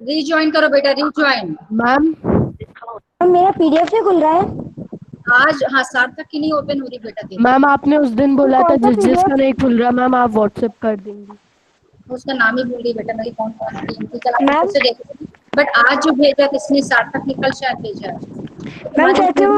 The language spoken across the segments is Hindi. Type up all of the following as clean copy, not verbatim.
रीज्वाइन करो बेटा, रीज्वाइन। मैम मेरा पीडीएफ नहीं खुल रहा है। आज हाँ, सार्थक की नहीं ओपन हो रही बेटा, देखो। मैम आपने उस दिन बोला था कौन सा जिसका PDF? नहीं खुल रहा मैम आप व्हाट्सएप कर देंगी। उसका नाम ही भूल गई बेटा, मेरी कौन कौन सी थी, चल अपन फिर मैम से देखो। बट आज जो भेजा किसने, सार्थक ने कल शायद भेजा है, तो मैम तुम्हारी शायद से वो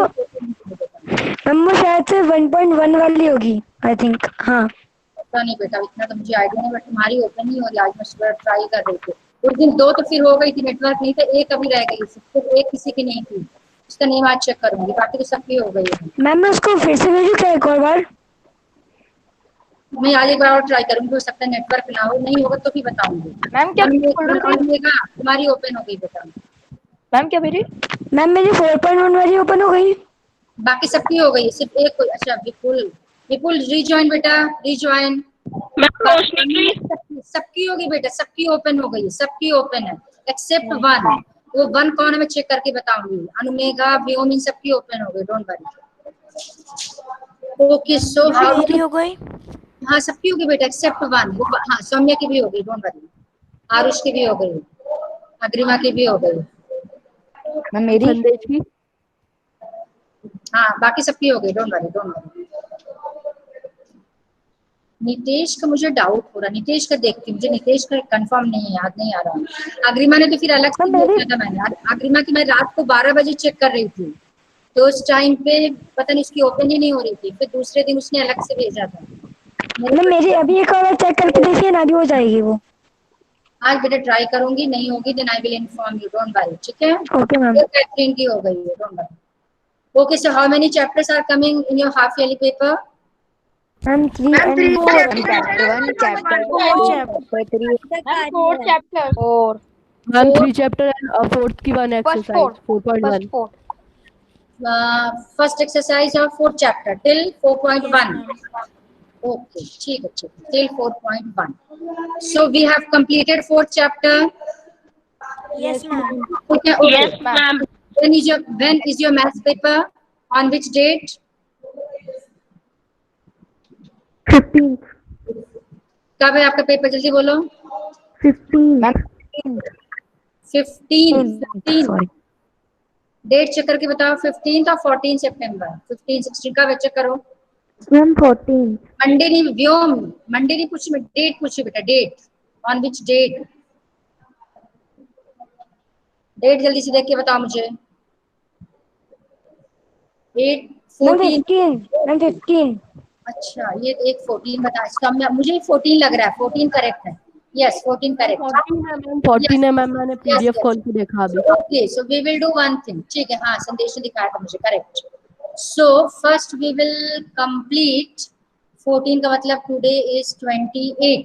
मैम वो शायद से 1.1 वाली होगी आई थिंक। हाँ पता नहीं बेटा, इतना तो मुझे आइडिया नहीं, बट तुम्हारी ओपन नहीं हो रही। आज मैं सुबह ट्राई कर रही थी, उस दिन दो तो फिर हो गई थी, नेटवर्क नहीं था, एक अभी रह गई थी, सिर्फ एक किसी की नहीं थी, उसका नेम आज चेक करूंगी, बाकी तो सबकी हो गई है। मैम मैं उसको फिर से भेजूँ क्या एक और बार? मैं आज एक बार और ट्राई करूंगी, हो सकता है नेटवर्क ना हो, नहीं होगा तो भी बताऊंगी। मैम क्या खुल रही थी? तुम्हारी ओपन हो गई बेटा, मैम क्या भेजी? मैम मेरी 4.1 वाली ओपन हो गई। बाकी सबकी हो गई, सिर्फ एक कोई। अच्छा विपुल, विपुल रीजॉइन बेटा, रीजॉइन। सबकी होगी बेटा, सबकी ओपन हो गई, सबकी ओपन है एक्सेप्ट वन। वो वन कौन है मैं चेक करके बताऊंगी। अनुमेगा, व्योम, इन सबकी ओपन हो गई, don't worry. Okay so how मेरी हो गई। हाँ सबकी होगी बेटा एक्सेप्ट वन। वो हाँ सौम्या की भी हो गई, डोंट वरी। आरुष की भी हो गई, अग्रिमा की भी हो गई, मैम मेरी संदेश की हाँ बाकी सबकी हो गई, don't worry don't worry. Nitesh का मुझे डाउट हो रहा है, नितेश का देखती हूँ, मुझे नितेश का कंफर्म नहीं है, याद नहीं आ रहा। अग्रिमा ने तो फिर अलग से भेजा था मैंने, अग्रिमा की मैं रात को 12 बजे चेक कर रही थी, तो उस टाइम पे पता नहीं उसकी ओपन ही नहीं हो रही थी, फिर दूसरे दिन उसने अलग से भेजा था मैम मेरी अभी एक और बार चेक करके देखिए ना, भी हो जाएगी वो। आज बेटा ट्राई करूंगी, नहीं होगी then I will inform you, don't worry, ठीक है। Okay ma'am. ये कैथरीन की हो गई है, don't worry. Okay so how many chapters are coming in your half yearly paper? Ma'am 3 and chapter 1 chapter four chapter. 4 ma'am 3 chapter and fourth की one first exercise 4.1। Fourth first exercise of fourth chapter till 4.1। Okay, ठीक है, ठीक है, till 4.1. So we have completed fourth chapter. Yes ma'am. Okay, okay. Yes, ma'am. When is your maths paper? On which date? 15 कब है आपका पेपर, जल्दी बोलो। 15 15 सॉरी डेट चेक करके बताओ, 15 और 14 सितंबर, 15 16 का चेक करो। मैम 14 मंडे नहीं, व्योम मंडे नहीं पूछी, मैं डेट पूछी बेटा, date on which date, date जल्दी से देख के बताओ मुझे। 8 14 मैम 15 अच्छा ये एक 14 बता, इसका मुझे 14 लग रहा है, 14 करेक्ट है। Yes 14 correct. 14 है मैम 14 है मैम, मैंने पीडीएफ खोल के देखा अभी। Okay so we will do one thing, ठीक है, हाँ संदेश ने दिखाया था मुझे, correct. So first we will complete 14 का मतलब टुडे इज 28,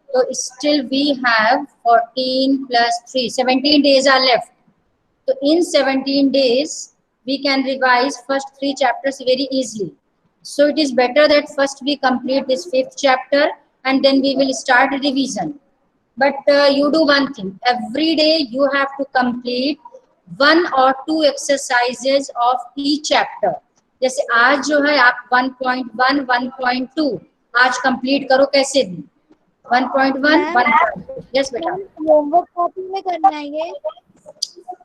तो still we have 14 plus 3, 17 days are left. So in 17 days we can revise first 3 chapters very easily. So it is better that first we complete this 5th chapter and then we will start revision. But you do one thing, every day you have to complete 1 or 2 exercises of each chapter. जैसे आज जो है आप 1.1 1.2 आज कंप्लीट करो, कैसे भी 1.1 1.2। यस बेटा, होमवर्क कॉपी में करना है ये?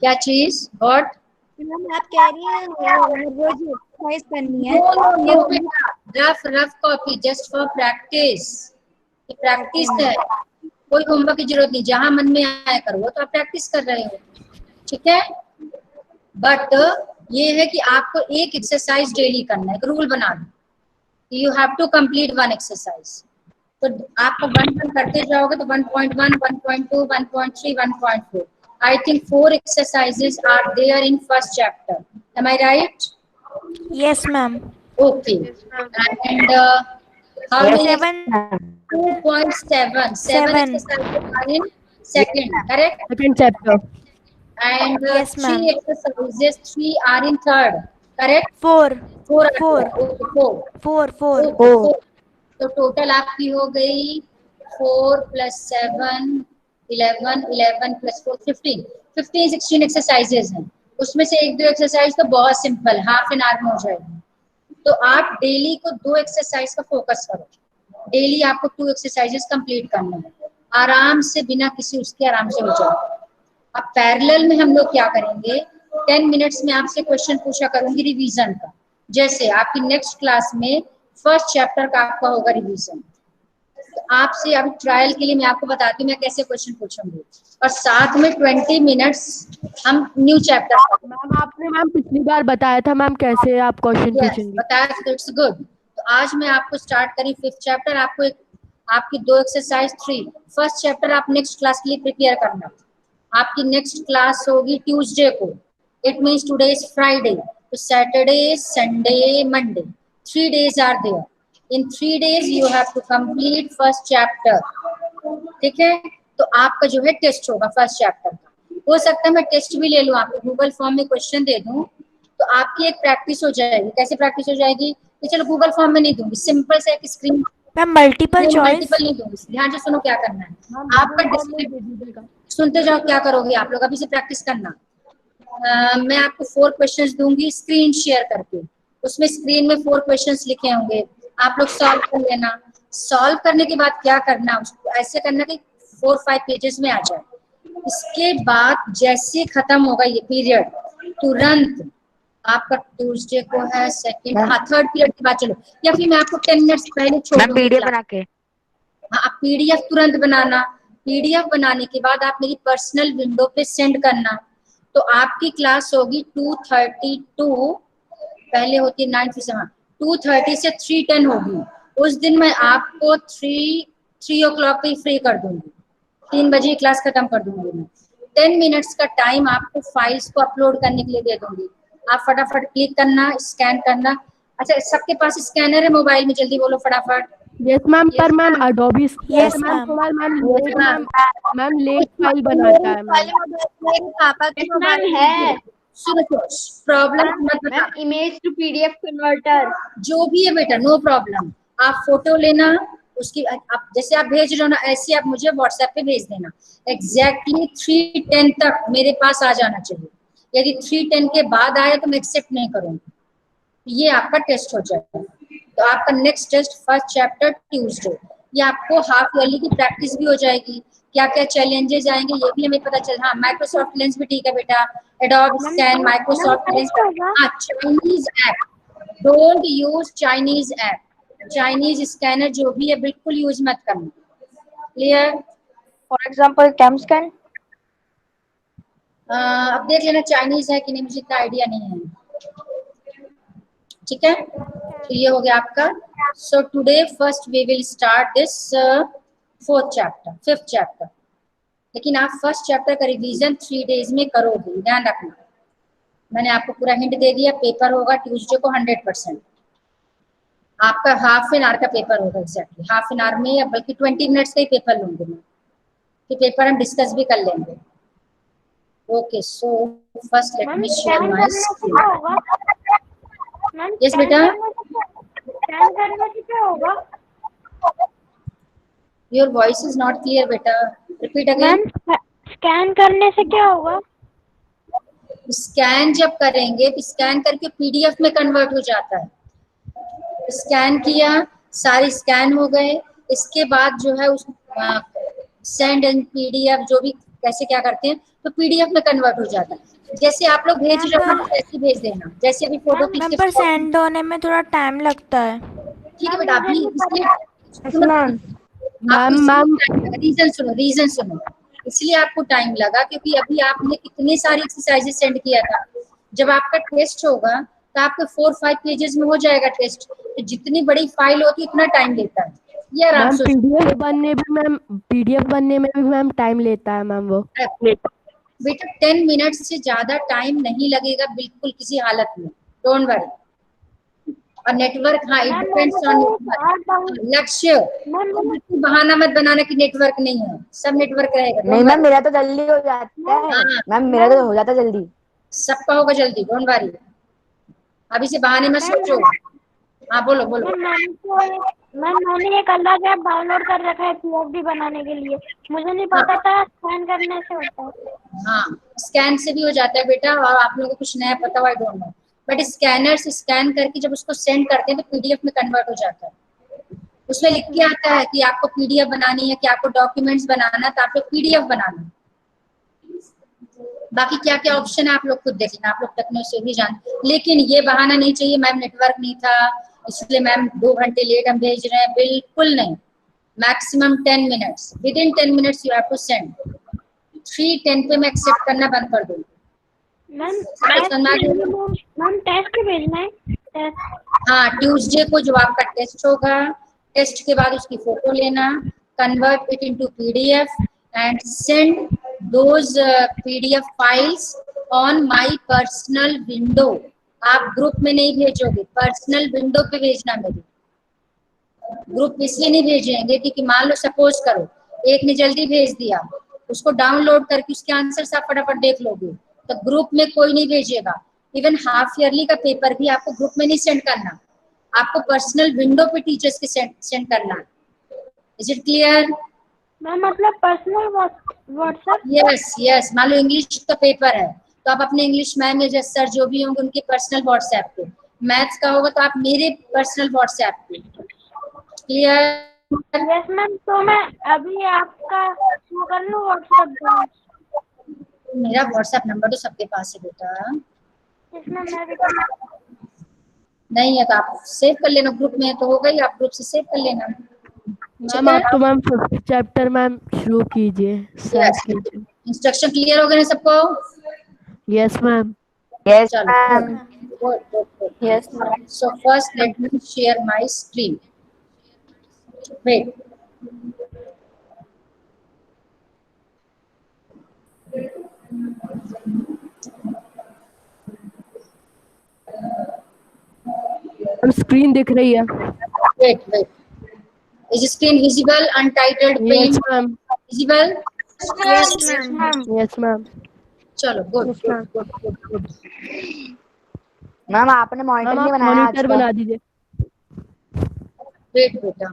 क्या चीज व्हाट? मैम आप कह रही हैं रोज एक्सरसाइज करनी है? नो बेटा, rough copy just for practice, ये प्रैक्टिस है, कोई होमवर्क की जरूरत नहीं, जहां मन में आया करो, वो तो आप प्रैक्टिस कर रहे हो, ठीक है। बट ये है कि आपको एक एक्सरसाइज डेली करना है, एक रूल बना दो, you have to complete 1 exercise. तो आप 1 करते जाओगे तो 1.1 1.2 1.3 1.4, I think 4 exercises are there in first chapter. Am I right? Yes ma'am. Okay. And how many? 2.7. 7 exercises are in second, correct? Second chapter And Yes, 3 ma'am. exercises, 3 are in third, correct? 4 4 are Four. there. Okay, 4. 4 Okay, 4. तो टोटल आपकी हो गई 4 + 7 11 11 + 4 15 15 16 एक्सरसाइजेज हैं, उसमें से एक दो एक्सरसाइज तो बहुत सिंपल, हाफ एन आवर में हो जाएगी। तो आप डेली को 2 एक्सरसाइज का फोकस करो, डेली आपको 2 एक्सरसाइजेस कंप्लीट करना है, आराम से बिना किसी उसके आराम से हो जाए। अब पैरेलल में हम लोग क्या करेंगे, 10 मिनट्स में आपसे क्वेश्चन पूछा करूंगी रिवीजन का। जैसे आपकी नेक्स्ट क्लास में फर्स्ट चैप्टर का आपका होगा रिवीजन, तो आपसे अभी ट्रायल के लिए मैं आपको बताती हूँ मैं कैसे क्वेश्चन पूछूंगी, और साथ में 20 मिनट्स हम न्यू चैप्टर। मैम आपने मैम पिछली बार बताया था मैम कैसे आप क्वेश्चन पूछेंगी। बताया, तो इट्स गुड। तो आज मैं आपको स्टार्ट करी 5th चैप्टर, आपको आपकी 2 एक्सरसाइज 3 फर्स्ट चैप्टर आप नेक्स्ट क्लास के लिए प्रिपेयर करना। आपकी नेक्स्ट क्लास होगी ट्यूसडे को, it means today is Friday, तो Saturday Sunday Monday 3 days are there. इन 3 days you have to complete first chapter, ठीक है। तो आपका जो है टेस्ट होगा फर्स्ट चैप्टर का। हो सकता है मैं टेस्ट भी ले लूँ, आपको गूगल फॉर्म में क्वेश्चन दे दूँ, तो आपकी एक प्रैक्टिस हो जाएगी। कैसे प्रैक्टिस हो जाएगी कि चलो गूगल फॉर्म में नहीं दूंगी, सिंपल से एक screen ma'am multiple choice multiple नहीं दूंगी। ध्यान से सुनो क्या करना है, आपका सुनते जाओ क्या करोगे आप लोग, अभी से प्रैक्टिस करना। मैं आपको 4 क्वेश्चंस दूंगी स्क्रीन शेयर करके, उसमें स्क्रीन में 4 क्वेश्चंस लिखे होंगे, आप लोग सॉल्व कर लेना। सॉल्व करने के बाद क्या करना, उसको ऐसे करना कि 4-5 पेजेस में आ जाए। इसके बाद जैसे खत्म होगा ये पीरियड, तुरंत आपका ट्यूसडे को है सेकंड, हाँ 3rd पीरियड के बाद चलो, या फिर मैं आपको 10 मिनट्स पहले छोड़ दूंगी पीडीएफ बना के। हाँ, आप पीडीएफ तुरंत बनाना। पीडीएफ बनाने के बाद आप मेरी पर्सनल विंडो पे सेंड करना। तो आपकी क्लास होगी 2:32, पहले होती है 9 से, हाँ 2:30 से 3:10 होगी। उस दिन मैं आपको 3 o'clock पे फ्री कर दूंगी, 3 बजे क्लास खत्म कर दूंगी मैं। 10 मिनट्स का टाइम आपको फाइल्स को अपलोड करने के लिए दे दूंगी, आप फटाफट क्लिक करना, स्कैन करना। अच्छा, सबके पास स्कैनर है मोबाइल में, जल्दी बोलो फटाफट। यस मैम, पर ma'am Adobe Yes, ma'am ma'am. Ma'am late file बनाता है मैम। मेरे पापा के मोबाइल में है सुनो, प्रॉब्लम मत बता, ma'am, image to PDF converter. जो भी है बेटा नो प्रॉब्लम, आप फोटो लेना उसकी, आप जैसे आप भेज रहे हो ना ऐसे आप मुझे व्हाट्सएप पे भेज देना। एग्जैक्टली 3:10 तक मेरे पास आ जाना चाहिए, यदि 3:10 के बाद आए तो मैं एक्सेप्ट नहीं करूंगी। ये आपका टेस्ट हो जाएगा। तो आपका next test first chapter Tuesday, ये आपको हाफ ईयरली की प्रैक्टिस भी हो जाएगी, क्या क्या चैलेंजेस आएंगे ये भी हमें पता चल। हाँ माइक्रोसॉफ्ट लेंस भी ठीक है बेटा, एडोब स्कैन, माइक्रोसॉफ्ट लेंस। हाँ Chinese app, don't use Chinese app, Chinese scanner जो भी है बिल्कुल यूज मत करना, clear. For example Cam Scan. अब देख लेना चाइनीज है कि नहीं, मुझे इतना आइडिया नहीं है, ठीक है। तो ये हो गया आपका। So today first we will start this 4th chapter 5th chapter, लेकिन आप फर्स्ट चैप्टर का रिवीजन 3 days में करोगे, ध्यान रखना। मैंने आपको पूरा हिंट दे दिया, पेपर होगा ट्यूसडे को 100%, आपका हाफ एन आवर का पेपर होगा, एग्जैक्टली हाफ एन आवर में, या बल्कि 20 मिनट्स का ही पेपर लूंगी मैं, कि पेपर हम डिस्कस भी कर लेंगे। Okay, so first let me share my screen. Yes बेटा, स्कैन करने से क्या होगा? Your voice is not clear बेटा, रिपीट अगेन। स्कैन करने से क्या होगा? स्कैन जब करेंगे तो स्कैन करके पीडीएफ में कन्वर्ट हो जाता है। स्कैन किया, सारे स्कैन हो गए, इसके बाद जो है उस सेंड एंड पीडीएफ जो भी कैसे क्या करते हैं, तो पीडीएफ में कन्वर्ट हो जाता है। जैसे आप लोग भेज रहे हो वैसे भेज देना, जैसे अभी फोटो खींच मैम के पर सेंड होने में थोड़ा टाइम लगता है। ठीक है बेटा, अभी इसलिए मैम रीजन सुनो, इसलिए आपको टाइम लगा क्योंकि अभी आपने कितनी सारी एक्सरसाइजेस सेंड किया था। जब आपका टेस्ट होगा तो आपके 4-5 पेजेस में हो जाएगा टेस्ट, तो जितनी बड़ी फाइल होती है उतना टाइम लेता है। ये आराम मैम से पीडीएफ बनने में भी मैम टाइम लेता है मैम वो। बेटा 10 मिनट से ज्यादा टाइम नहीं लगेगा बिल्कुल किसी हालत में, डोंट वरी। और नेटवर्क, हाँ इट डिपेंड्स ऑन लक्ष्य, बहाना मत बनाना कि नेटवर्क नहीं है, सब नेटवर्क रहेगा। नहीं मैम, मेरा तो जल्दी हो जाता है। मैम मेरा तो हो जाता जल्दी। सबका होगा जल्दी, डोंट वरी, अभी से बहाने में सोचो। हाँ बोलो बोलो। मैंने एक अलग ऐप डाउनलोड कर रखा है पीएफडी बनाने के लिए, मुझे नहीं पता था स्कैन करने से होता है। हाँ स्कैन से भी हो जाता है बेटा, और आप लोगों को कुछ नया पता हुआ, I don't know, but scanner से स्कैन करके जब उसको सेंड करते हैं तो पीडीएफ में कन्वर्ट हो जाता है। उसमें लिख के आता है कि आपको पीडीएफ बनानी है, कि आपको डॉक्यूमेंट्स बनाना है, तो आप लोग पीडीएफ बनाना, बाकी क्या क्या ऑप्शन है आप लोग खुद देख लेना, आप लोग टेक्नोलॉजी भी जान, लेकिन ये बहाना नहीं चाहिए मैम नेटवर्क नहीं था इसलिए मैम 2 घंटे लेट हम भेज रहे हैं, बिल्कुल नहीं। Maximum 10 minutes, within 10 minutes you have to send. 3:10 पे मैं एक्सेप्ट करना बंद कर दूंगी। मैम टेस्ट भेजना है, टेस्ट। हाँ, ट्यूसडे को जो आपका टेस्ट होगा, टेस्ट के बाद उसकी फोटो लेना, convert it into PDF and send those PDF files on my personal window. आप ग्रुप में नहीं भेजोगे, पर्सनल विंडो पे भेजना मेरी। ग्रुप इसलिए नहीं भेजेंगे क्योंकि मान लो सपोज करो एक ने जल्दी भेज दिया, उसको डाउनलोड करके उसके आंसर आप फटाफट देख लोगे, तो ग्रुप में कोई नहीं भेजेगा। इवन हाफ ईयरली का पेपर भी आपको ग्रुप में नहीं सेंड करना, आपको पर्सनल विंडो पे टीचर्स के सेंड करना है। Is it clear? मैम मतलब पर्सनल व्हाट्सएप? यस यस, मान लो इंग्लिश का पेपर है तो आप अपने इंग्लिश मैम या सर जो भी होंगे उनके पर्सनल व्हाट्सएप पे, मैथ्स का होगा तो आप मेरे पर्सनल व्हाट्सएप पे। क्लियर? यस मैम, तो मैं अभी आपका वो कर लूँ व्हाट्सएप? मेरा व्हाट्सएप नंबर तो सबके पास है बेटा। इसमें मैं भी नहीं है तो आप सेव कर लेना, ग्रुप में तो होगा ही, आप ग्रुप से सेव कर लेना। मैम आप तो मैम 5th चैप्टर मैम शुरू कीजिए, स्टार्ट कीजिए। इंस्ट्रक्शन क्लियर हो गए ना सबको? Yes ma'am. यस चलो ma'am. good. Yes ma'am. So first let me share my screen. Wait. हम स्क्रीन दिख रही है? Wait. Is screen visible? Untitled pane yes ma'am. visible? Yes ma'am. चलो good. मैम आपने मॉनिटर मैम नहीं आप बनाया आज मॉनिटर का? बना दीजिए। Wait बेटा।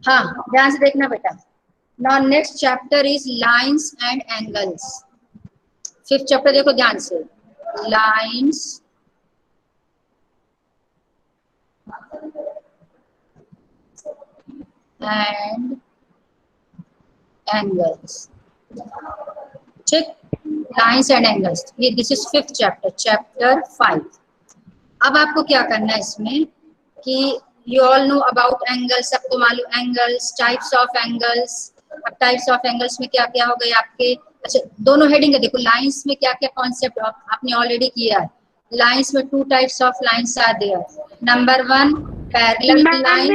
हाँ, ध्यान से देखना बेटा। Now next chapter is lines and angles. 5th chapter देखो ध्यान से, lines and angles. ठीक, lines and angles, ये this is 5th chapter, chapter 5। अब आपको क्या करना है इसमें कि you all know about angles, सबको मालूम angles, types of angles। अब टाइप्स ऑफ एंगल्स में क्या क्या हो गए आपके, अच्छा दोनों हेडिंग है देखो, लाइंस में क्या क्या कॉन्सेप्ट आपने ऑलरेडी किया है। लाइंस में 2 types of lines are there. Number 1 parallel line.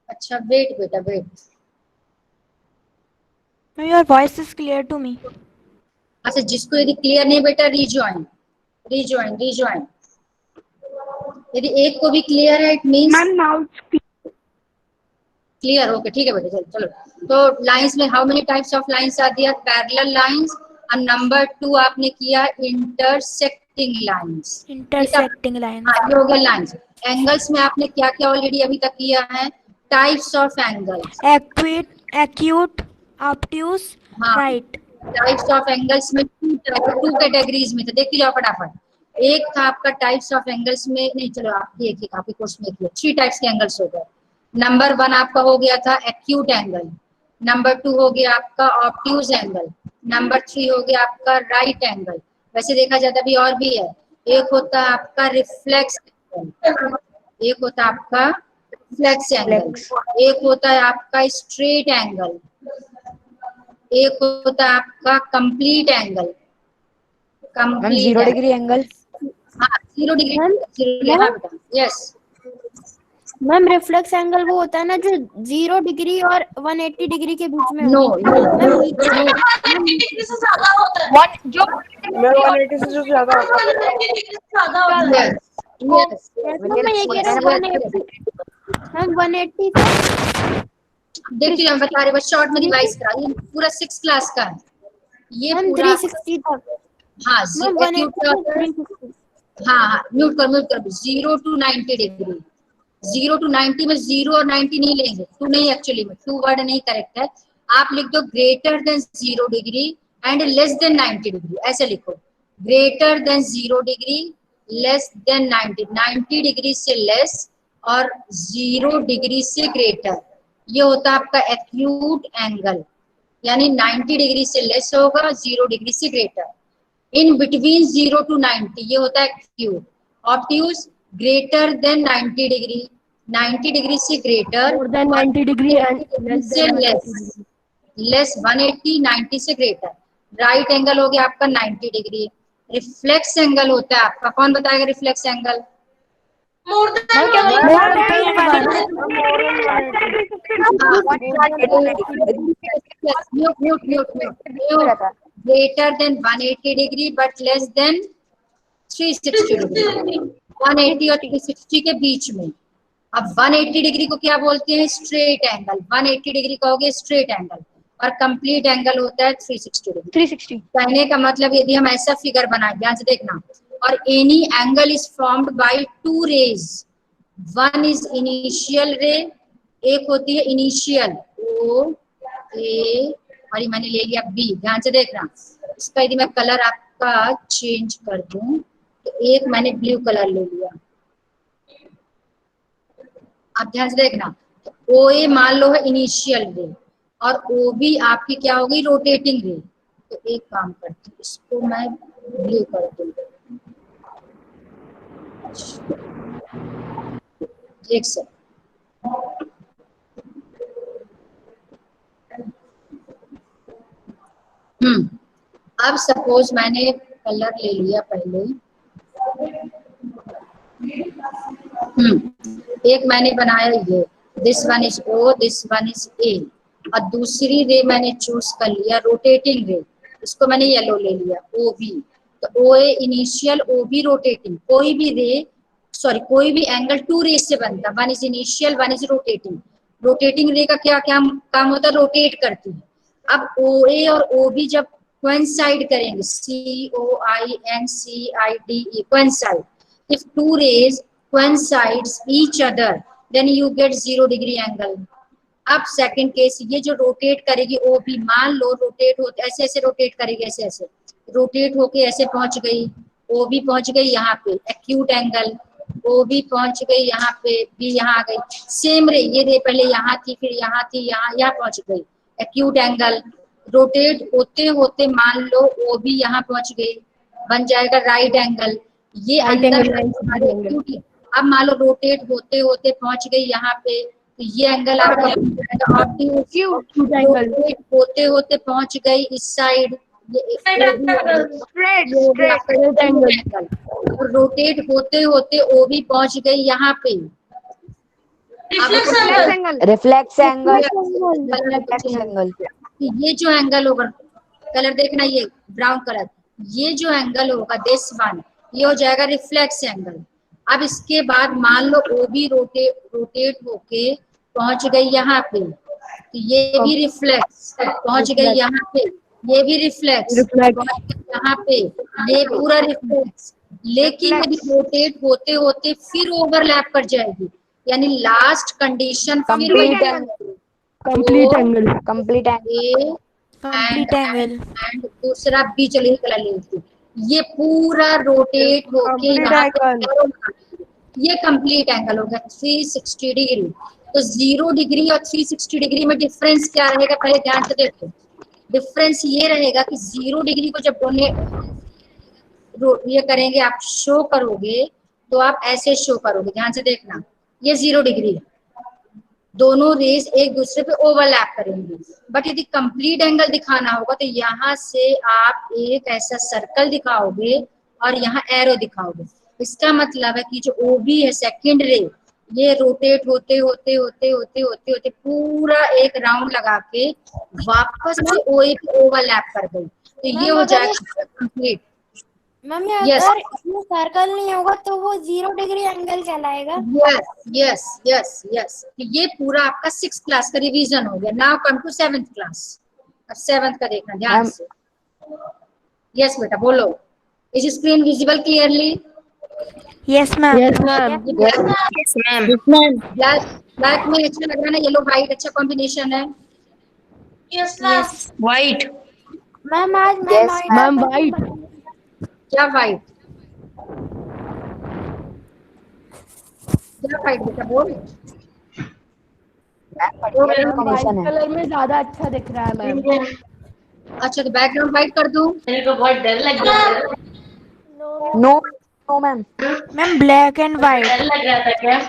अच्छा वेट बेटा wait. Your voice is clear to me. अच्छा जिसको यदि क्लियर नहीं बेटा रिजॉइन। यदि एक को भी क्लियर है इट मींस क्लियर। ओके ठीक है बेटा, चलो। तो लाइंस में how many types of lines are there? Parallel lines. और नंबर 2 आपने किया इंटरसेक्टिंग लाइंस। Intersecting lines. ये हो गया लाइंस। एंगल्स में आपने क्या क्या ऑलरेडी अभी तक किया है? Types of angles. Acute, obtuse, हाँ, right. टाइप्स ऑफ एंगल्स में 2 कैटेगरीज में थे, देख लीजिए फटाफट। एक था आपका टाइप्स ऑफ एंगल्स में, नहीं चलो आप देखिए आपके कोर्स में 3 टाइप्स के एंगल्स हो गए। नंबर 1 आपका हो गया था एक्यूट एंगल। नंबर 2 हो गया आपका ऑब्ट्यूज एंगल। नंबर 3 हो गया आपका राइट एंगल। वैसे देखा जाता है अभी और भी है, एक होता है आपका रिफ्लेक्स एंगल, एक होता है आपका रिफ्लेक्स एंगल, एक होता है आपका स्ट्रेट एंगल, एक होता है आपका complete angle. Ma'am 0 degree angle. हाँ 0 डिग्री। हाँ बेटा यस। मैम रिफ्लेक्स एंगल वो होता है ना जो 0 डिग्री और 180 डिग्री के बीच में नो होता है। मैम 180 डिग्री से ज्यादा होता है। जो 180 से जो ज्यादा होता है। मैं ये कह रहा हूँ मैम 180 देखिए मैं बता रही, बस शॉर्ट में रिवाइज करा, ये पूरा 6 क्लास का है ये मैम पूरा। 360 तक। हाँ मैम 180 हाँ म्यूट कर 0 to 90 डिग्री। 0 to 90 में 0 और 90 नहीं लेंगे, 2 नहीं, एक्चुअली में 2 वर्ड नहीं करेक्ट है। आप लिख दो greater than 0 degree and less than 90 degree, ऐसे लिखो, greater than 0 degree, less than 90 degree से लेस और 0 डिग्री से ग्रेटर, ये होता है आपका एक्यूट एंगल, यानी 90 डिग्री से लेस होगा, 0 डिग्री से ग्रेटर। इन बिटवीन 0 to 90 ये होता है acute. Obtuse greater than 90 degree, 90 degree से greater, more than 90 degree and से लेस, लेस 180, 90 से ग्रेटर। राइट एंगल हो गया आपका 90 डिग्री। रिफ्लेक्स एंगल होता है आपका, कौन बताएगा reflex angle? Greater than 180 degree but less than 360 degree, 180 और 360 के बीच में। अब 180 डिग्री को क्या बोलते हैं? Straight angle. 180 डिग्री कहोगे स्ट्रेट एंगल, और कंप्लीट एंगल होता है 360 डिग्री। 360 कहने का मतलब यदि हम ऐसा फिगर बनाए, ध्यान से देखना, और any angle is formed by two rays, one is initial ray, एक होती है इनिशियल ओ ए, और ये मैंने ले लिया बी। ध्यान से देखना, इसका यदि मैं कलर आपका चेंज कर दूं तो एक मैंने ब्लू कलर ले लिया। अब ध्यान से देखना, तो ओ ए मान लो है इनिशियल रे और ओ बी आपकी क्या होगी? रोटेटिंग रे। तो एक काम करती हूँ, इसको मैं ब्लू कर दूंगी, एक सेकंड। अब सपोज मैंने कलर ले लिया पहले, एक मैंने बनाया ये, this one is O, this one is A, और दूसरी रे मैंने चूज कर लिया रोटेटिंग रे, इसको मैंने येलो ले लिया ओ बी। तो ओ ए इनिशियल, ओ बी रोटेटिंग। कोई भी रे, सॉरी कोई भी एंगल टू रेज से बनता, one is initial, one is rotating. Rotating रे का क्या क्या काम होता है? रोटेट करती है। अब ओ ए और ओ बी जब coincide करेंगे, COINCIDE, coincide, if two rays coincides each other then you get 0 degree angle। अब सेकंड केस, ये जो रोटेट करेगी ओ बी, मान लो रोटेट होते ऐसे ऐसे रोटेट करेगी, ऐसे ऐसे रोटेट होके ऐसे पहुंच गई, ओ बी पहुंच गई यहाँ पे एक्यूट एंगल, ओ बी पहुंच गई यहाँ पे, बी यहाँ आ गई। सेम रे, ये रे पहले यहाँ थी, फिर यहाँ थी, यहाँ पहुंच गई, एक्यूट एंगल। रोटेट होते होते मान लो ओ बी यहाँ पहुंच गई, बन जाएगा राइट एंगल। ये अंदर अब मान लो रोटेट होते होते पहुंच गई यहाँ पे, तो ये एंगल आपका रोटेट होते होते पहुंच गई इस साइड, रोटेट होते होते ओ बी पहुंच गई यहाँ पे, रिफ्लेक्स एंगल। ये जो एंगल होगा, कलर देखना, ये ब्राउन कलर, ये जो एंगल होगा दिस वन, ये हो जाएगा रिफ्लेक्स एंगल। अब इसके बाद मान लो ओ बी रोटेट होके पहुंच गई यहाँ पे, तो ये भी रिफ्लेक्स पहुंच गई यहाँ पे, ये भी रिफ्लेक्स यहाँ पे, ये पूरा रिफ्लेक्स। लेकिन यदि रोटेट होते होते फिर ओवरलैप कर जाएगी, यानी last condition complete angle and दूसरा बी, चलिए कलर ले लेती हूँ, ये पूरा रोटेट होके यहाँ पे, ये कंप्लीट एंगल होगा 360 डिग्री। तो 0 डिग्री और 360 डिग्री में डिफरेंस क्या रहेगा? पहले ध्यान से देखो, डिफरेंस ये रहेगा कि 0 डिग्री को जब ये करेंगे, आप शो करोगे तो आप ऐसे शो करोगे, ध्यान से देखना, ये 0 डिग्री है, दोनों रेज एक दूसरे पे ओवरलैप करेंगे। बट यदि कंप्लीट एंगल दिखाना होगा तो यहाँ से आप एक ऐसा सर्कल दिखाओगे और यहाँ एरो दिखाओगे। इसका मतलब है कि जो ओ बी है सेकंड रे, ये रोटेट होते होते होते होते होते होते पूरा एक राउंड लगा के वापस से ओ ए पे ओवरलैप कर गई, तो ये हो जाएगा कंप्लीट। मैम अगर इसमें सर्कल नहीं होगा तो वो 0 डिग्री एंगल कहलाएगा। यस यस यस, ये पूरा आपका 6th क्लास का रिवीजन हो गया। Now come to 7th class. अब 7th का देखना ध्यान से। यस बेटा बोलो, is screen visible clearly? Yes ma'am. Black में अच्छा लग रहा है ना, येलो व्हाइट अच्छा कॉम्बिनेशन है। Yes white. मैम आज Yes, मैम वाइट। क्या वाइट? क्या वाइट बेटा बोल? मैम वाइट कलर में ज्यादा अच्छा दिख रहा है मैम। अच्छा तो बैकग्राउंड वाइट कर दूं? मेरे को बहुत डर लग रहा है। No no ma'am. Ma'am black and डर वाइट। लग रहा था क्या?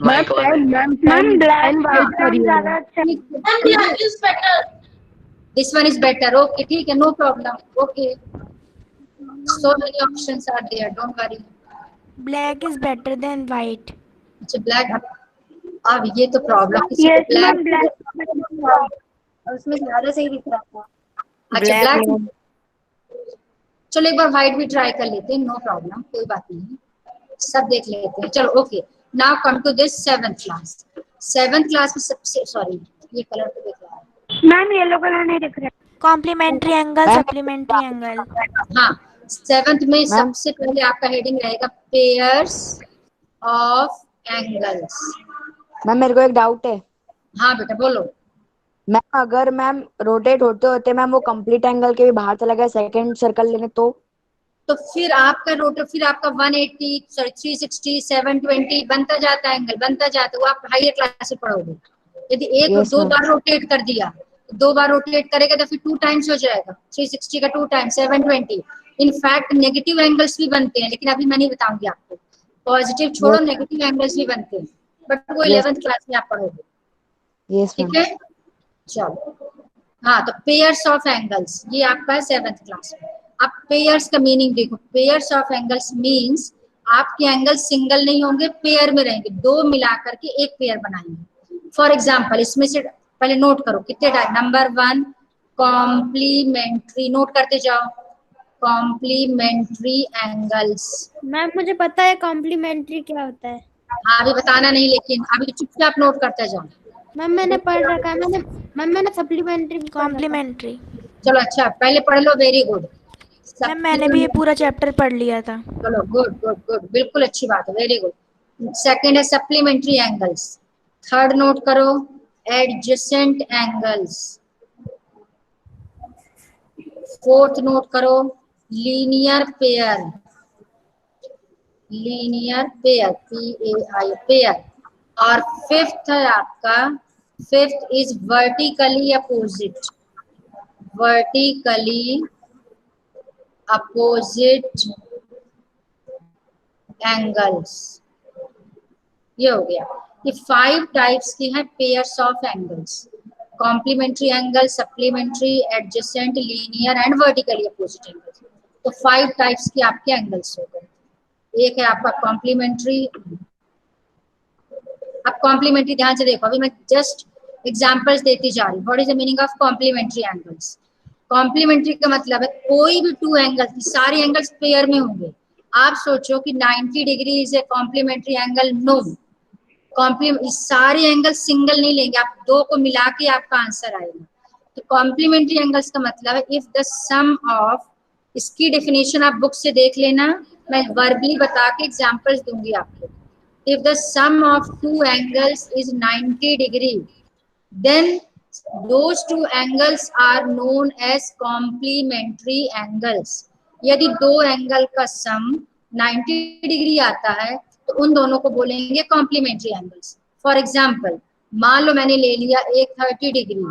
मैम पेन वाइट करिए। ज्यादा अच्छा this one is better. Okay ठीक है, no problem. Okay, so many options are there, don't worry. Black is better than white. अच्छा ब्लैक, अब ये तो प्रॉब्लम, किसी को ब्लैक उसमें ज्यादा सही दिख रहा था। अच्छा ब्लैक, चलो एक बार व्हाइट भी ट्राई कर लेते हैं, नो प्रॉब्लम, कोई बात नहीं, सब देख लेते हैं। चलो okay, now come to this 7th class. 7th class में सबसे, सॉरी ये कलर तो देख रहा है। मैम येलो कलर नहीं दिख रहा। Complementary angle, ma'am supplementary angle. हाँ 7th में मैम सबसे पहले आपका हेडिंग रहेगा पेयर्स ऑफ एंगल्स। मैम मेरे को एक डाउट है। हाँ बेटा बोलो। मैम अगर मैम रोटेट होते होते मैम वो कंप्लीट एंगल के भी बाहर चला गया सेकंड सर्कल लेने तो फिर आपका रोटर, फिर आपका 180 सॉरी 360 720 बनता जाता है, एंगल बनता जाता है, वो आप हायर क्लास से पढ़ोगे। यदि एक Yes, दो ma'am. बार रोटेट कर दिया, 2 बार रोटेट करेगा तो फिर 2 टाइम्स हो जाएगा, 360 का 2 टाइम्स 720। इनफैक्ट नेगेटिव एंगल्स भी बनते हैं, लेकिन अभी मैं नहीं बताऊंगी आपको। पॉजिटिव छोड़ो, नेगेटिव एंगल्स भी बनते हैं, बट वो 11th क्लास में आप पढ़ोगे। Yes ma'am. ठीक है चलो। हाँ तो पेयर्स ऑफ एंगल्स ये आपका है 7th क्लास में। अब पेयर्स का मीनिंग देखो, पेयर्स ऑफ एंगल्स मींस आपके एंगल सिंगल नहीं होंगे, पेयर में रहेंगे, 2 मिलाकर के एक पेयर बनाएंगे। फॉर एग्जांपल इसमें से पहले नोट करो कितने टाइप। नंबर 1 कॉम्प्लीमेंट्री, नोट करते जाओ, कॉम्प्लीमेंट्री एंगल्स। मैम मुझे पता है कॉम्प्लीमेंट्री क्या होता है। हाँ अभी बताना नहीं, लेकिन अभी चुपचाप नोट करते जाओ। मैम मैंने पढ़ रखा है, मैंने सप्लीमेंट्री भी पढ़ रखा है। कॉम्प्लीमेंट्री। चलो अच्छा पहले पढ़ लो, वेरी गुड। मैम मैंने भी ये पूरा चैप्टर पढ़ लिया था। चलो गुड गुड गुड, बिल्कुल अच्छी बात है, वेरी गुड। सेकंड है सप्लीमेंट्री एंगल्स। थर्ड नोट करो एडजेसेंट एंगल्स। फोर्थ नोट करो linear pair, linear pair PAI pair. और फिफ्थ है आपका, fifth is vertically opposite, vertically opposite angles. ये हो गया। ये 5 टाइप्स की हैं pairs of angles, complementary angle, supplementary, adjacent, linear and vertically opposite angles. तो 5 टाइप्स की आपके एंगल्स हो गए। एक है आपका कॉम्प्लीमेंट्री। अब कॉम्प्लीमेंट्री ध्यान से देखो, अभी मैं जस्ट एग्जांपल्स देती जा रही हूँ। What is the meaning of complementary angles? Complementary का मतलब है कोई भी 2 एंगल्स, सारे एंगल्स पेयर में होंगे। आप सोचो कि 90 degree is a complementary angle, no. Complement सारे एंगल सिंगल नहीं लेंगे आप, 2 को मिला के आपका आंसर आएगा। तो कॉम्प्लीमेंट्री एंगल्स का मतलब है इफ द सम ऑफ, इसकी डेफिनेशन आप बुक से देख लेना, मैं वर्बली बता के एग्जांपल्स दूंगी आपको। If the sum of 2 angles is 90 degree then those 2 angles are known as complementary angles। यदि 2 एंगल का सम 90 डिग्री आता है तो उन दोनों को बोलेंगे कॉम्प्लीमेंट्री एंगल्स। फॉर एग्जाम्पल मान लो मैंने ले लिया एक 30 डिग्री,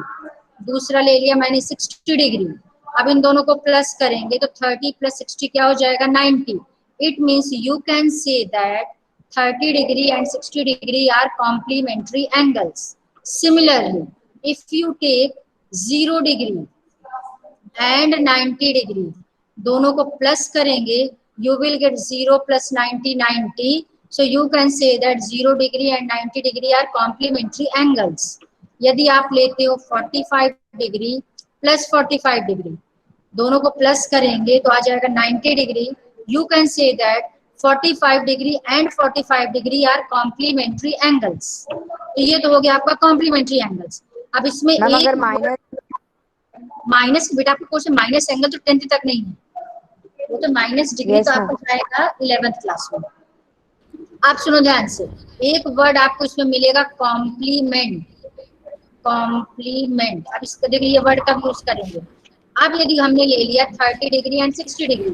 दूसरा ले लिया मैंने 60 डिग्री। अब इन दोनों को प्लस करेंगे तो 30 + 60 क्या हो जाएगा 90। It means you can say that 30 degree and 60 degree are complementary angles. Similarly, if you take 0 degree and 90 degree, दोनों को प्लस करेंगे, you will get 0 + 90 90. So you can say that 0 degree and 90 degree are complementary angles. यदि आप लेते हो 45 डिग्री + 45 डिग्री, दोनों को प्लस करेंगे तो आ जाएगा 90 degree. You can say that 45 degree and 45 degree are complementary angles. तो ये तो हो गया आपका कॉम्प्लीमेंट्री एंगल्स। अब इसमें मैम एक अगर माइनस, बेटा आपको क्वेश्चन माइनस एंगल तो 10th तक नहीं है, वो तो माइनस डिग्री Yes, तो आपको जाएगा 11th क्लास में। आप सुनो ध्यान से, एक वर्ड आपको इसमें मिलेगा कॉम्प्लीमेंट, कॉम्प्लीमेंट। अब इसको देखिए ये वर्ड कब यूज करेंगे, अब यदि हमने ले लिया 30 degree and 60 degree,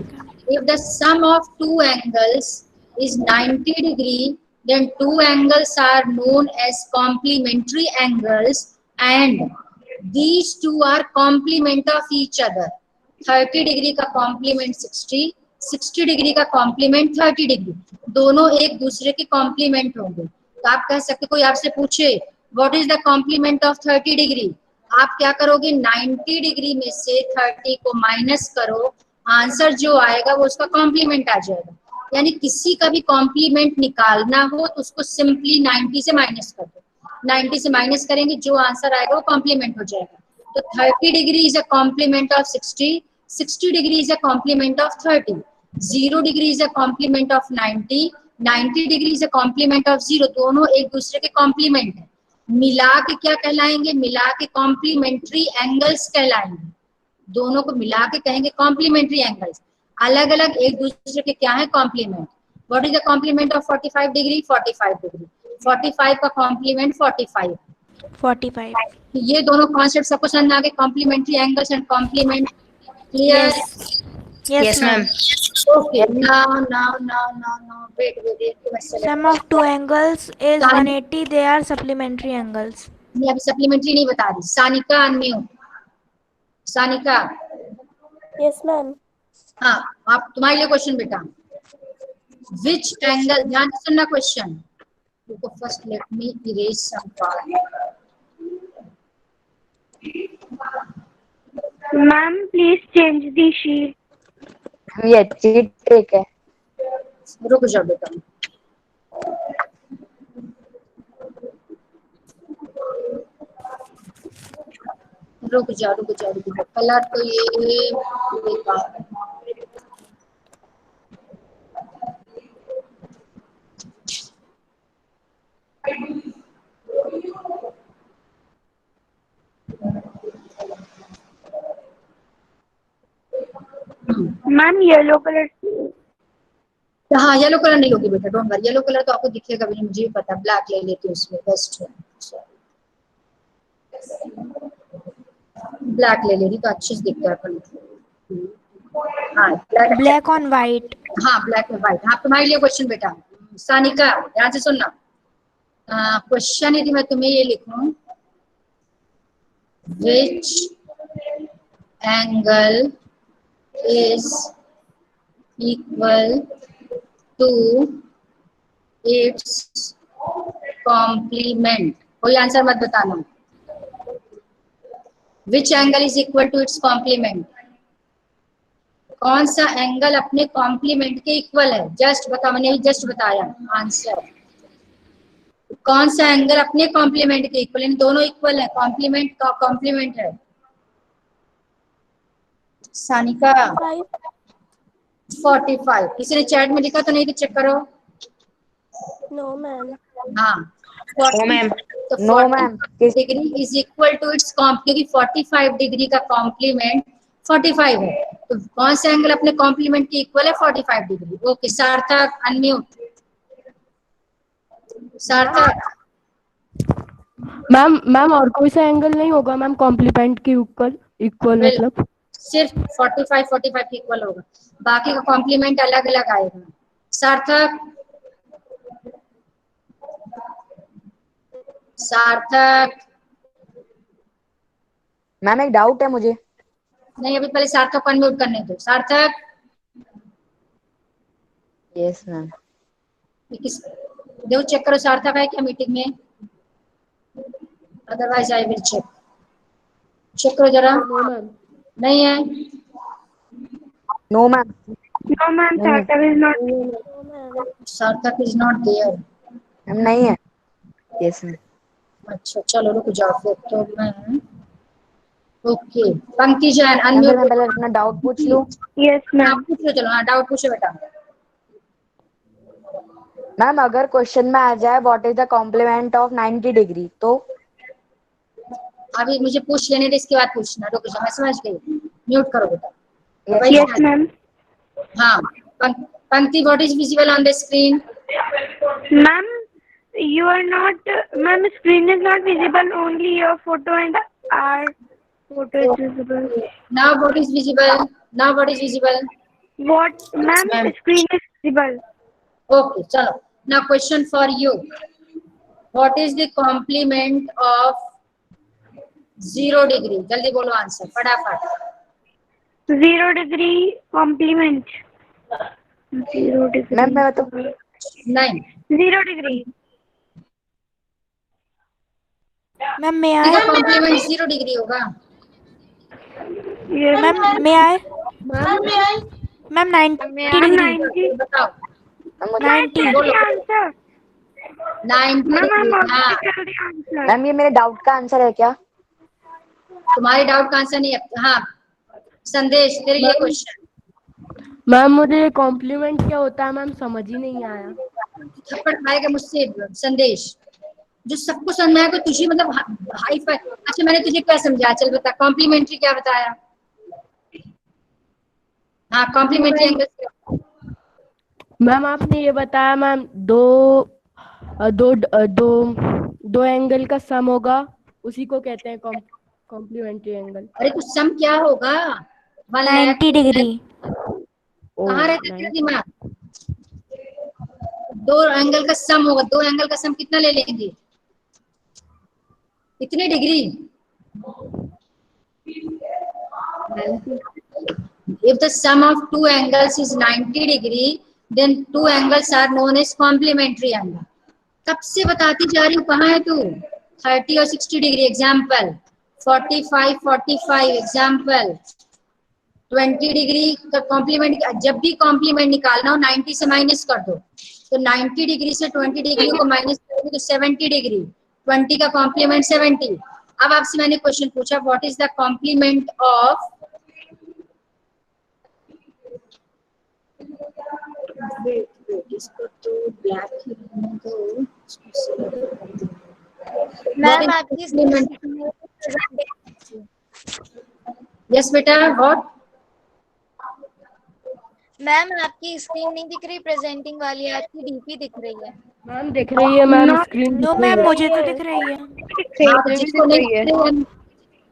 if the sum of two angles is 90 degree, then two angles are known as complementary angles and these two are complement of each other. 30 degree का कॉम्प्लीमेंट 60, 60 डिग्री का कॉम्प्लीमेंट 30 डिग्री, दोनों एक दूसरे के कॉम्प्लीमेंट होंगे। तो आप कह सकते, कोई आपसे पूछे what is the complement of 30 degree, आप क्या करोगे, 90 डिग्री में से 30 को माइनस करो, आंसर जो आएगा वो उसका कॉम्प्लीमेंट आ जाएगा। यानी किसी का भी कॉम्प्लीमेंट निकालना हो तो उसको सिंपली 90 से माइनस कर दो, 90 से माइनस करेंगे जो आंसर आएगा वो कॉम्प्लीमेंट हो जाएगा। तो 30 degree is a compliment of 60, 60 degree is a compliment of 30, 0 degree is a compliment of 90, 90 degree is a compliment of 0, दोनों एक दूसरे के कॉम्प्लीमेंट है। मिला के क्या कहलाएंगे, मिला के कॉम्प्लीमेंट्री एंगल्स कहलाएंगे, दोनों को मिला के कहेंगे कॉम्प्लीमेंट्री एंगल्स। अलग अलग एक दूसरे के क्या है, complement. What is the complement of 45 degree, 45 degree, 45 का कॉम्प्लीमेंट 45, 45. ये दोनों कॉन्सेप्ट सबको समझ आ गए, complementary angles and complement. Clear? Yes, ma'am. Okay, now, wait, Sum of two angles is 180. They are supplementary angles. मैं अभी सप्लीमेंट्री नहीं बता रही। Sanika unmute, Sanika. Yes ma'am. हाँ, आप तुम्हारे लिए क्वेश्चन बेटा, विच एंगल, ध्यान से सुनना question, first let me erase some part. Ma'am please change the sheet. ये अच्छी ट्रिक है। रुक जाओ बेटा, रुक जाओ, कलर तो ये बेकार है। Ma'am yellow colour. हाँ, येलो कलर नहीं होगी बेटा, डोंट वरी, येलो कलर तो आपको दिखेगा भी नहीं, मुझे भी पता, ब्लैक ले लेती हूँ, उसमें बेस्ट है, ब्लैक ले लेगी तो अच्छे से दिखता है कलर। हाँ, Black on white. हाँ, ब्लैक और व्हाइट। हाँ, तुम्हारे लिए क्वेश्चन बेटा, सानिका ध्यान से सुनना। क्वेश्चन यदि मैं तुम्हें ये लिखूं, which angle is equal to its complement, कोई आंसर मत बताना। Which angle is equal to its complement, कौन सा एंगल अपने कॉम्प्लीमेंट के इक्वल है, जस्ट बता, मैंने जस्ट बताया आंसर। कौन सा एंगल अपने कॉम्प्लीमेंट के इक्वल, इन दोनों इक्वल है, कॉम्प्लीमेंट का कॉम्प्लीमेंट है। सानिका 45, किसी ने चैट में लिखा तो नहीं, कि चेक करो। No ma'am. हाँ, नो मैम, तो no ma'am. 40 degree is equal to its क्योंकि 45 डिग्री का कॉम्प्लीमेंट 45 है, तो कौन सा एंगल अपने कॉम्प्लीमेंट के इक्वल है, 45 डिग्री। ओके, सार्थक अनम्यूट, सार्थक। मैम और कोई सा एंगल नहीं होगा मैम कॉम्प्लीमेंट के इक्वल मतलब सिर्फ 45 के इक्वल होगा, बाकी का कॉम्प्लीमेंट अलग अलग आएगा। सार्थक, सार्थक। मैम एक डाउट है मुझे। नहीं, अभी पहले सार्थक को अनम्यूट करने दो। सार्थक। Yes ma'am. देखो चेक करो सार्थक है क्या मीटिंग में, अदरवाइज आई विल चेक करो जरा। No ma'am. नहीं है। No ma'am. No ma'am, Sarthak is not. Sarthak is not there. Ma'am नहीं है। Yes ma'am. अच्छा चलो रुक जाओ फिर तो मैं, ओके पंक्ति जैन मैं अनम्यूट। पहले अपना डाउट पूछ लूं। Yes ma'am. पूछ लो, चलो हाँ डाउट पूछो बेटा। मैम अगर क्वेश्चन में आ जाए what is the complement of 90 degree, तो अभी मुझे पूछ लेने दे, इसके बाद पूछना, रुक जाओ, मैं समझ गई, म्यूट करो बेटा। Yes ma'am. हाँ, पंक्ति what is visible on the screen. Ma'am you are not, ma'am, screen is not visible, only your photo and our What is visible? Now what is visible? Now what is visible? What, ma'am? Ma'am. Screen is visible. Okay, chalo. Now question for you. What is the complement of 0 degree? जल्दी बोलो आंसर फटाफट. 0 degree complement. 0 degree. मैम मैं तो 9. 0 degree. मैम मैं इसका आए कॉम्प्लीमेंट 0 डिग्री होगा. Yes. मैम मैं आए मैम 90 Ma'am, डिग्री 90. बताओ. 90 बोलो. Answer. 90 Ma'am, degree. I'm हाँ, already answer. मैम ये मेरे डाउट का आंसर है क्या? तुम्हारे डाउट का आंसर नहीं है. हाँ, संदेश तेरे लिए क्वेश्चन. मैम मुझे कॉम्प्लीमेंट क्या होता है मैम समझ ही नहीं आया. थप्पड़ खाएगा मुझसे. संदेश जो सबको समझ में आएगा तुझे मतलब हाई फाई. अच्छा मैंने तुझे क्या समझाया? चल बता. कॉम्प्लीमेंट्री क्या बताया? हाँ, कॉम्प्लीमेंट्री एंगल. मैम आपने ये बताया मैम दो दो दो दो एंगल का सम होगा उसी को कहते हैं कॉम्प्लीमेंट्री एंगल. अरे तो सम क्या होगा? 90 डिग्री कहाँ रहता है तेरा दिमाग? दो एंगल का सम होगा. दो एंगल का सम कितना ले लेंगे? कितने degree? If the sum of two angles is 90 degree, then two angles are known as complementary angle. कब से बताती जा रही हूँ. कहाँ है तू? 30 और 60 डिग्री एग्जाम्पल. 45 45 एग्जाम्पल. 20 डिग्री का कॉम्प्लीमेंट. जब भी कॉम्प्लीमेंट निकालना हो 90 से माइनस कर दो. तो 90 डिग्री से 20 डिग्री को माइनस करोगे तो 70 डिग्री. 20 का कॉम्प्लीमेंट 70. अब आपसे मैंने क्वेश्चन पूछा what is the complement of इसको तो ब्लैक ही रहने दो. मैम आपकी यस बेटा. व्हाट? मैम आपकी स्क्रीन नहीं दिख रही प्रेजेंटिंग वाली, आपकी डीपी दिख रही है. मैम दिख रही है मैम स्क्रीन. नो मैम मुझे तो दिख रही है. हाँ, तो जिसको नहीं दिख रही है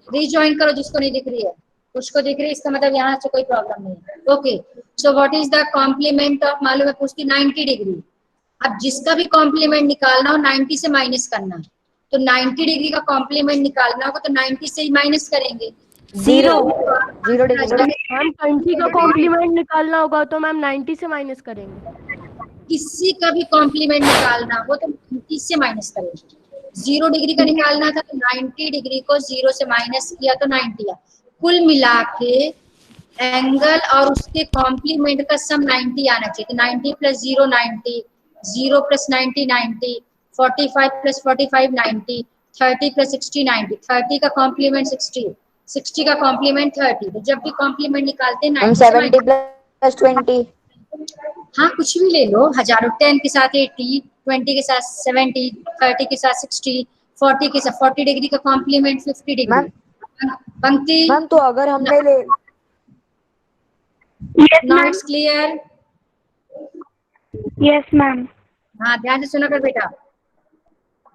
रीजॉइन करो. जिसको नहीं दिख रही है उसको दिख रही है. इसका मतलब यहाँ से कोई प्रॉब्लम नहीं है. Okay, so what is the complement of. मालूम है पूछती 90 डिग्री. अब जिसका भी कॉम्प्लीमेंट निकालना हो 90 से माइनस करना. तो 90 डिग्री का कॉम्प्लीमेंट निकालना होगा तो 90 से ही माइनस करेंगे. 0 डिग्री. मैम 20 का कॉम्प्लीमेंट निकालना होगा तो मैम 90 से माइनस करेंगे. किसी का भी कॉम्प्लीमेंट निकालना हो तो 90 से माइनस करेंगे. 0 डिग्री का निकालना था तो 90 डिग्री को 0 से माइनस किया तो 90 आया. कुल मिला के एंगल और उसके कॉम्प्लीमेंट का सम 90 आना चाहिए. तो 90 प्लस 0 90, 0 प्लस 90 90, 45 प्लस 45 90, 30 प्लस 60 90. 30 का कॉम्प्लीमेंट 60, 60 का कॉम्प्लीमेंट 30. तो जब भी कॉम्प्लीमेंट निकालते हैं 90 से 70 प्लस 20. हाँ कुछ भी ले लो. हजारों. 10 के साथ 80, 20 के साथ 70, 30 के साथ 60, 40 के साथ 40 डिग्री का कॉम्प्लीमेंट 50 डिग्री. पंक्ति मैम तो अगर हमने ले now it's clear. Yes, ma'am. हाँ ध्यान से सुना कर बेटा.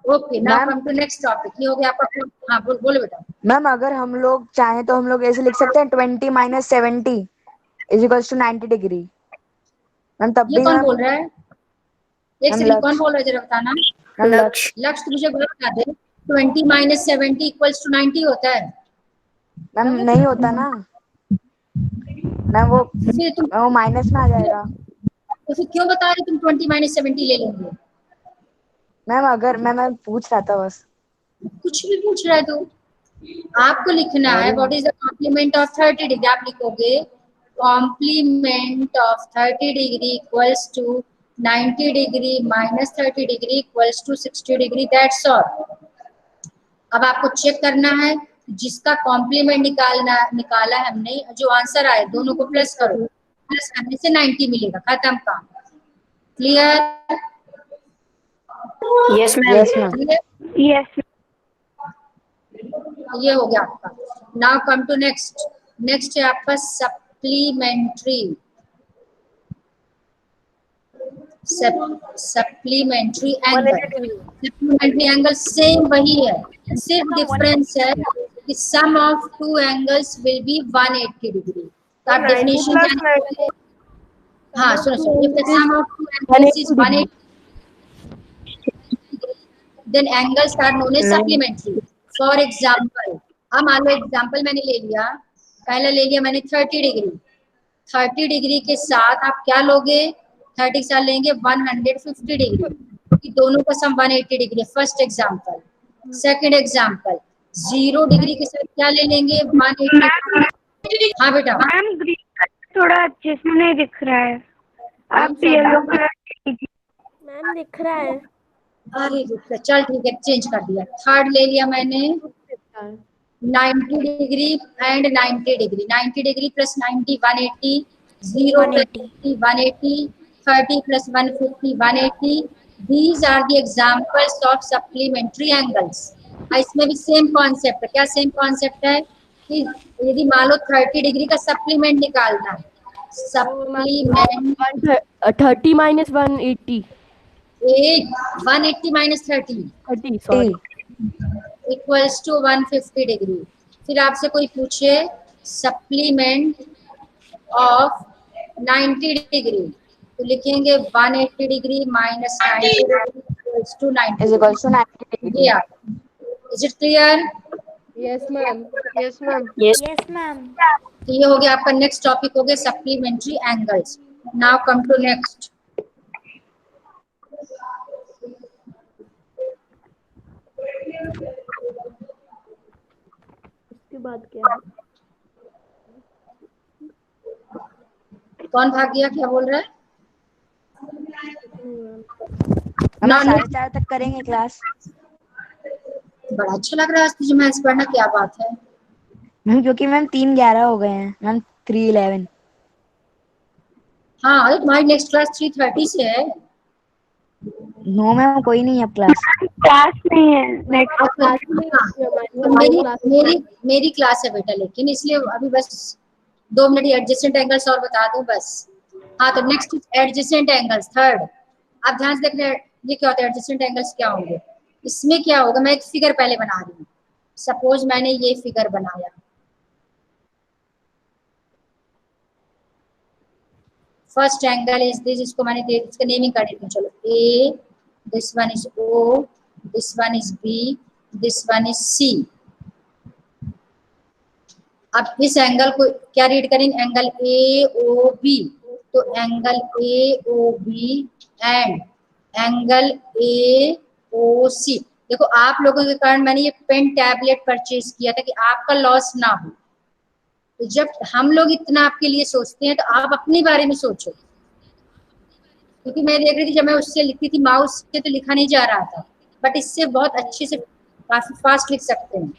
Okay, now come to next topic. ये हो गया आपका. हाँ बोलो बेटा. मैम अगर हम लोग चाहें तो हम लोग ऐसे लिख सकते हैं 20 minus 70 is equals to 90 degree. Ma'am तब ये भी कौन मैम बोल रहा है? एक हम सेकंड. कौन लक्ष्य. बोल रहा है जरा बताना. लक्ष्य. लक्ष्य तुझे बता दे 20 माइनस 70 इक्वल्स टू 90 होता है. मैम नहीं होता ना मैम. फिर तुम वो माइनस में आ जाएगा. तो फिर क्यों बता रहे तुम 20 माइनस 70 ले लेंगे? मैम अगर मैं पूछ रहा था बस. कुछ भी पूछ रहा है तू. आपको लिखना है what is the complement of 30 degree. आप लिखोगे complement of 30 degree equals to 90 degree minus 30 degree equals to 60 degree. That's all. अब आपको चेक करना है जिसका कॉम्प्लीमेंट निकाला है हमने. जो आंसर आए दोनों को प्लस करो. प्लस करने से 90 मिलेगा. खत्म काम. क्लियर? Yes ma'am. Yes. ये हो गया आपका. Now come to next. Next है आपका supplementary. Supplementary angle. Supplementary angle same वही है. सिर्फ डिफरेंस है the sum of two angles will be 180 degree. तो आप 90 definition plus जानते 90. हैं? हाँ सुनो सुनो, if the sum of two angles is 180 then angles are known as supplementary. For example, अब मान लो एग्जाम्पल मैंने ले लिया, पहला ले लिया मैंने 30 डिग्री, 30 डिग्री के साथ आप क्या लोगे, 30 के साथ लेंगे 150 डिग्री, क्योंकि दोनों का सम 180 डिग्री है। First example. Second example, 0 degree के साथ क्या ले लेंगे, 180। हाँ बेटा, मैम ग्रीन कलर थोड़ा अच्छे से नहीं दिख रहा है, आप येलो कलर। मैम दिख रहा है। अरे चल ठीक है, चेंज कर दिया। थर्ड ले लिया मैंने 90 degree and 90 degree, 90 degree plus 90 180, 0 plus 50 180, 30 plus 150 180। These are the examples of supplementary angles. इसमें भी सेम कॉन्सेप्ट है। क्या सेम कॉन्सेप्ट है कि यदि मान लो 30 डिग्री का सप्लीमेंट निकालना है, supplement 30 minus 180 180 minus 30 sorry equals to 150 degree. फिर आपसे कोई पूछे सप्लीमेंट ऑफ 90 डिग्री, तो लिखेंगे 180 degree minus 90 degree equals to 90 degree. Is it clear? yes ma'am Yes, ma'am. तो ये हो गया आपका नेक्स्ट टॉपिक, हो गया supplementary angles. Now come to next. उसके बाद क्या है? कौन भाग गया, क्या बोल रहा है? हम 4:30 तक करेंगे क्लास। बड़ा अच्छा लग रहा है आज तुझे मैथ्स पढ़ना, क्या बात है? मैम क्योंकि मैम 3:11 हो गए हैं मैम, 3:11। हाँ अरे तुम्हारी नेक्स्ट क्लास 3:30 से है। नो मैम कोई नहीं अब क्लास नहीं है नेक्स्ट हाँ, मेरी क्लास है बेटा, लेकिन इसलिए अभी बस 2 मिनट एडजेसेंट एंगल्स और बता दूं बस। हाँ तो नेक्स्ट एडजेसेंट एंगल्स थर्ड। आप ध्यान से देखना ये क्या होता है, एडजेसेंट एंगल्स क्या होंगे। इसमें क्या होगा, मैं एक फिगर पहले बना रही हूँ। सपोज मैंने ये फिगर बनाया, फर्स्ट एंगल इज दिस, इसको मैंने इसका नेमिंग कर देती हूँ। चलो A, this one is O, this one is B, this one is C. अब इस एंगल को क्या रीड करेंगे, एंगल ए ओ बी। तो angle A O B and angle A O C. देखो आप लोगों के कारण मैंने ये पेन टैबलेट परचेज किया था कि आपका लॉस ना हो। तो जब हम लोग इतना आपके लिए सोचते हैं तो आप अपने बारे में सोचो, क्योंकि मैं देख रही थी जब मैं उससे लिखती थी माउस से तो लिखा नहीं जा रहा था, बट इससे बहुत अच्छे से काफी फास्ट लिख सकते हैं।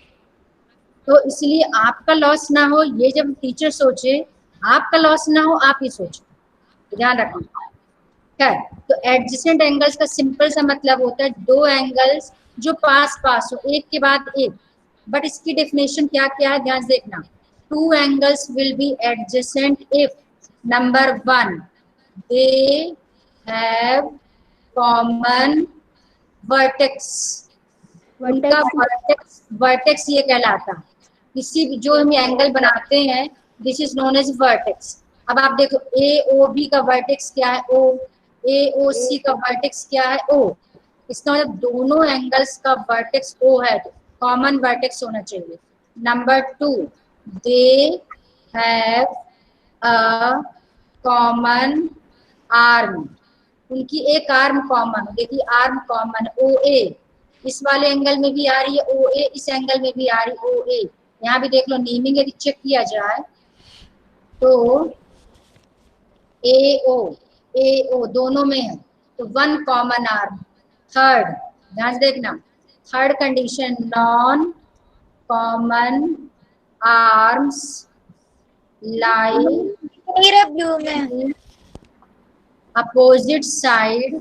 तो इसलिए आपका लॉस ना हो, ये जब टीचर सोचे आपका लॉस ना हो, आप ही सोचो, ध्यान रखना। खैर, तो एडजेसेंट एंगल्स का सिंपल सा मतलब होता है दो एंगल्स जो पास पास हो, एक के बाद एक। बट इसकी डेफिनेशन क्या क्या है ध्यान से देखना। Two angles will be adjacent if number 1 they have common vertex. उनका वर्टेक्स ये कहलाता, किसी भी जो हम एंगल बनाते हैं this is known as vertex. अब आप देखो ए ओ बी का वर्टेक्स क्या है, ओ। ए ओ सी का वर्टेक्स क्या है, ओ। इसका मतलब दोनों एंगल्स का वर्टेक्स ओ है, कॉमन वर्टेक्स होना चाहिए। Number 2 they have a common arm. उनकी एक आर्म कॉमन, देखिए आर्म कॉमन ओ ए। इस वाले एंगल में भी आ रही है ओ ए, इस एंगल में भी आ रही है ओ ए। यहाँ भी देख लो नेमिंग यदि चेक किया जाए तो ए ओ दोनों में है, तो 1 कॉमन आर्म। थर्ड ध्यान से देखना, third condition non common arms lie blue में opposite side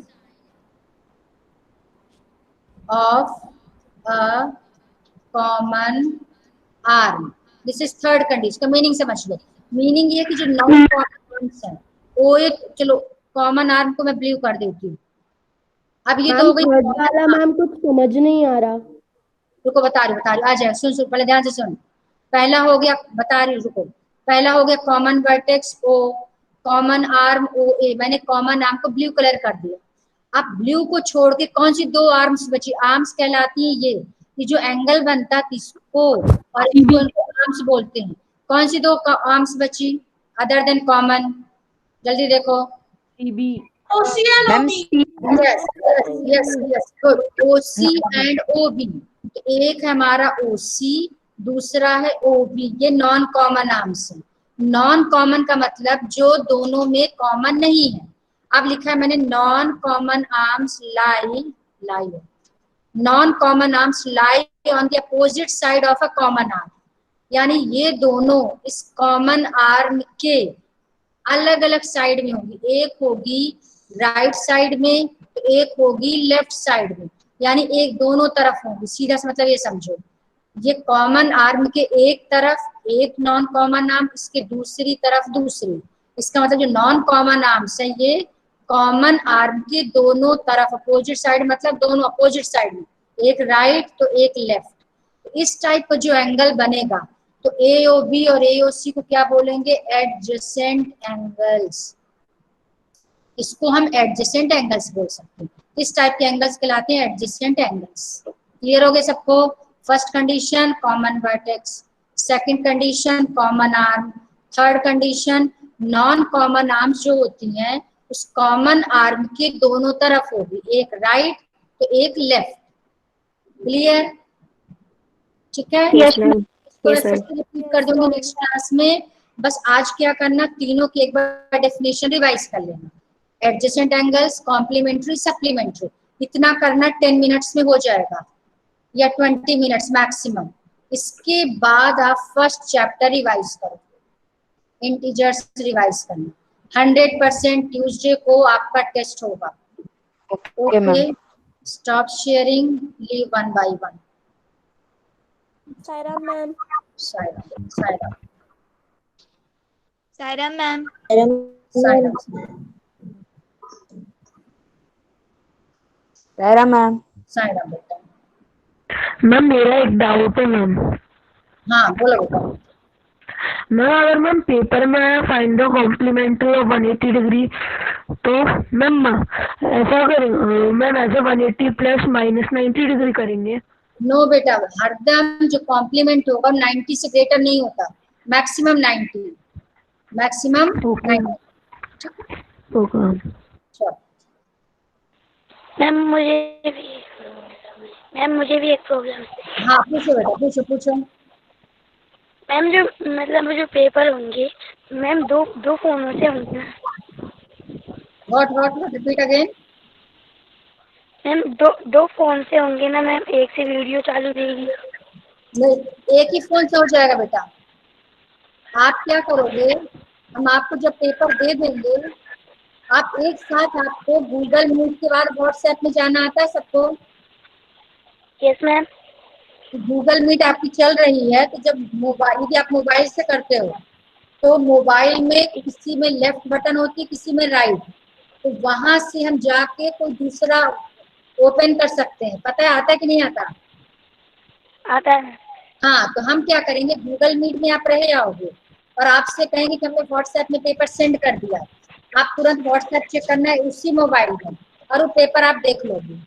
of a common arm. This is third condition. का मीनिंग समझ लो। मीनिंग ये कि जो नॉन कॉमन आर्म्स है वो एक, चलो कॉमन आर्म को मैं ब्लू कर देती हूँ। अब ये तो हो गई वाला मैम कुछ समझ नहीं आ रहा। रुको बता रही आ जाए, सुन सुन पहले ध्यान से सुन। पहला हो गया, बता रही रुको, पहला हो गया कॉमन वर्टेक्स ओ, कॉमन आर्म ओ ए, मैंने कॉमन आर्म को ब्लू कलर कर दिया। अब ब्लू को छोड़ के कौन सी दो आर्म्स बची, आर्म्स कहलाती है ये जो एंगल बनता है इसको, और इसको आर्म्स बोलते हैं। कौन सी दो आर्म्स बची अदर देन कॉमन, जल्दी देखो। CB. Ma'am yes yes yes good, OC and OB. एक है हमारा ओसी, दूसरा है ओबी, ये नॉन कॉमन आर्म्स है। नॉन कॉमन का मतलब जो दोनों में कॉमन नहीं है। अब लिखा है मैंने non common arms lie non common arms lie on the opposite side of a common arm, यानी ये दोनों इस कॉमन आर्म के अलग अलग साइड में होगी। एक होगी राइट साइड में, एक होगी लेफ्ट साइड में, यानी एक दोनों तरफ होगी। सीधा सा मतलब ये समझो, ये कॉमन आर्म के एक तरफ एक नॉन कॉमन आर्म, इसके दूसरी तरफ दूसरी। इसका मतलब जो नॉन कॉमन आर्म्स है ये कॉमन आर्म के दोनों तरफ, अपोजिट साइड मतलब दोनों अपोजिट साइड में, एक राइट तो एक लेफ्ट। इस टाइप का जो एंगल बनेगा तो AOB और AOC को क्या बोलेंगे, एडजेसेंट एंगल्स। इसको हम एडजेसेंट एंगल्स बोल सकते हैं। इस टाइप के एंगल्स कहलाते हैं एडजेसेंट एंगल्स। क्लियर हो गए सबको? First condition common vertex, second condition common arm, third condition non common arms जो होती हैं उस कॉमन आर्म के दोनों तरफ होगी, एक राइट तो एक लेफ्ट। क्लियर? ठीक है, रिपीट कर दूंगी नेक्स्ट क्लास में। बस आज क्या करना, तीनों की एक बार डेफिनेशन रिवाइज कर लेना। एडजेसेंट एंगल्स, कॉम्प्लीमेंट्री, सप्लीमेंट्री, इतना करना 10 मिनट्स में हो जाएगा या 20 मिनट्स मैक्सिमम। इसके बाद आप फर्स्ट चैप्टर रिवाइज करो, इंटीजर्स रिवाइज करना। 100% ट्यूसडे को आपका टेस्ट होगा। Okay, stop sharing, leave one by one. Saira ma'am. Saira ma'am. Saira बेटा। मैम मेरा एक डाउट है मैम। हाँ बोलो बेटा। मैम अगर मैम पेपर में find the complementary of 180 degree तो मैम ऐसा करेंगे, मैम ऐसे 180 प्लस माइनस 90 डिग्री करेंगे? नो बेटा, हरदम जो कॉम्प्लीमेंट होगा 90 से ग्रेटर नहीं होता, मैक्सिमम 90, मैक्सिमम 90। मैम मुझे भी एक प्रॉब्लम है। हाँ पूछो बेटा, पूछो। मैम जो मतलब जो पेपर होंगे मैम दो फोनों से होंगे ना? What repeat again. मैम दो फोन से होंगे ना मैम, एक से वीडियो चालू रहेगी? नहीं, एक ही फोन से हो जाएगा बेटा। आप क्या करोगे, हम आपको जब पेपर दे देंगे, आप एक साथ, आपको गूगल मीट के बाद व्हाट्सएप में जाना आता है सबको? Yes ma'am. गूगल मीट आपकी चल रही है तो जब मोबाइल, यदि आप मोबाइल से करते हो तो मोबाइल में किसी में लेफ्ट बटन होती है, किसी में राइट, तो वहां से हम जाके कोई दूसरा ओपन कर सकते हैं। पता है आता है कि नहीं आता? आता है। हाँ, तो हम क्या करेंगे, गूगल मीट में आप रह जाओगे और आपसे कहेंगे कि हमने व्हाट्सएप में पेपर सेंड कर दिया, आप तुरंत व्हाट्सएप चेक करना है उसी मोबाइल में और वो पेपर आप देख लोगे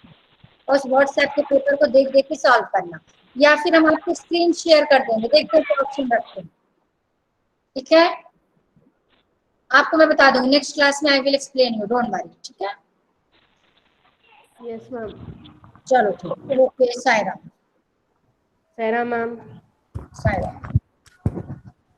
और उस व्हाट्सएप के पेपर को देख के सॉल्व करना, या फिर हम आपको स्क्रीन शेयर कर देंगे, देखते हैं ऑप्शन रखते हैं। ठीक है, आपको मैं बता दूंगी नेक्स्ट क्लास में, I will explain you, don't worry. ठीक है, यस मैम। चलो ठीक, ओके। सायरा मैम। सायरा